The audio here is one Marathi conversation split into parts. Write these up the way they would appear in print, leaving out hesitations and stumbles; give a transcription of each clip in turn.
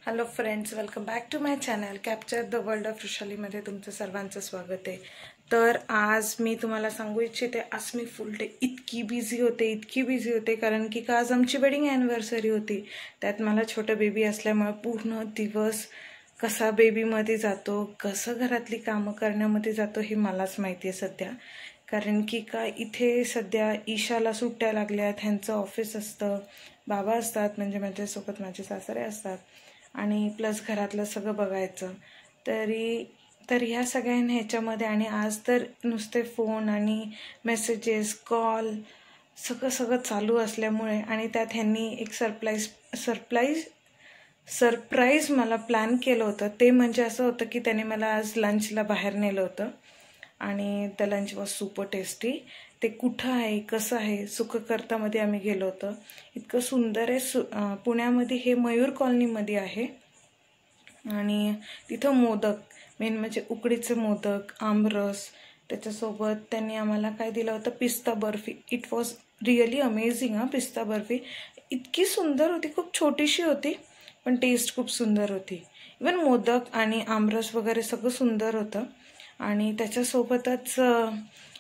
Hello friends, welcome back to my channel capture the world of वृषालीमध्ये तुमचं सर्वांचं स्वागत आहे। तर आज मी तुम्हाला सांगू इच्छिते, आज मी फुल डे इतकी बिझी होते कारण की आज आमची वेडिंग ॲनिव्हर्सरी होती। त्यात मला छोटं बेबी असल्यामुळे पूर्ण दिवस कसा बेबीमध्ये जातो, कसं घरातली कामं करण्यामध्ये जातो हे मलाच माहिती आहे सध्या। कारण की इथे सध्या ईशाला सुट्ट्या लागल्यात, ह्यांचं ऑफिस असतं, बाबा असतात म्हणजे माझ्यासोबत माझे सासरे असतात आणि प्लस घरातलं सगळं बघायचं। तर ह्या सगळ्यांना ह्याच्यामध्ये आणि आज तर नुसते फोन आणि मेसेजेस कॉल सगळं चालू असल्यामुळे आणि त्यात ह्यांनी एक सरप्राईज मला प्लॅन केलं होतं। ते म्हणजे असं होतं की त्याने मला आज लंचला बाहेर नेलं होतं आणि the lunch was super tasty. ते कुठं आहे, कसं आहे, सुखकर्तामध्ये आम्ही गेलो होतो। इतकं सुंदर आहे। पुण्यामध्ये हे मयूर कॉलनीमध्ये आहे आणि तिथं मोदक, मेन म्हणजे उकडीचे मोदक, आमरस, त्याच्यासोबत त्यांनी आम्हाला काय दिलं होतं, पिस्ता barfi. It was really amazing. पिस्ता बर्फी इतकी सुंदर होती, खूप छोटीशी होती पण टेस्ट खूप सुंदर होती। इवन मोदक आणि आमरस वगैरे सगळं सुंदर होतं आणि त्याच्यासोबतच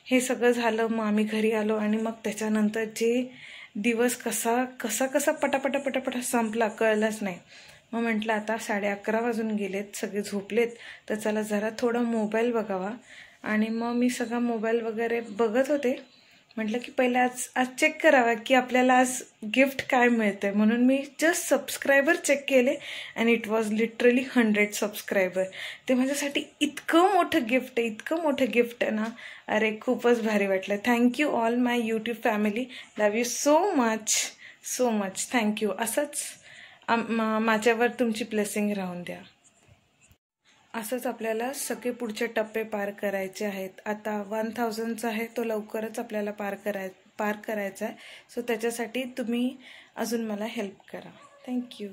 हे सगळं झालं। मग आम्ही घरी आलो आणि मग त्याच्यानंतर जे दिवस कसा पटापटा संपला कळलंच नाही। मग म्हटलं आता 11:30 वाजून गेलेत, सगळे झोपलेत, तर चला जरा थोडा मोबाईल बघावा। आणि मग मी सगळा मोबाईल वगैरे बघत होते। म्हटलं की पहिले आज चेक करावा की आपल्याला आज गिफ्ट काय मिळतंय, म्हणून मी जस्ट सबस्क्रायबर चेक केले आणि इट वॉज लिटरली 100 सबस्क्रायबर। ते माझ्यासाठी इतकं मोठं गिफ्ट आहे ना, अरे खूपच भारी वाटलं। Thank you all my YouTube family, love you so much thank you. असंच माझ्यावर तुमची ब्लेसिंग राहून द्या। असंच आपल्याला सगळे पुढचे टप्पे पार करायचे आहेत। आता 1000चा आहे तो लवकरच आपल्याला पार करायचा आहे। सो त्याच्यासाठी तुम्ही अजून मला हेल्प करा। थँक्यू।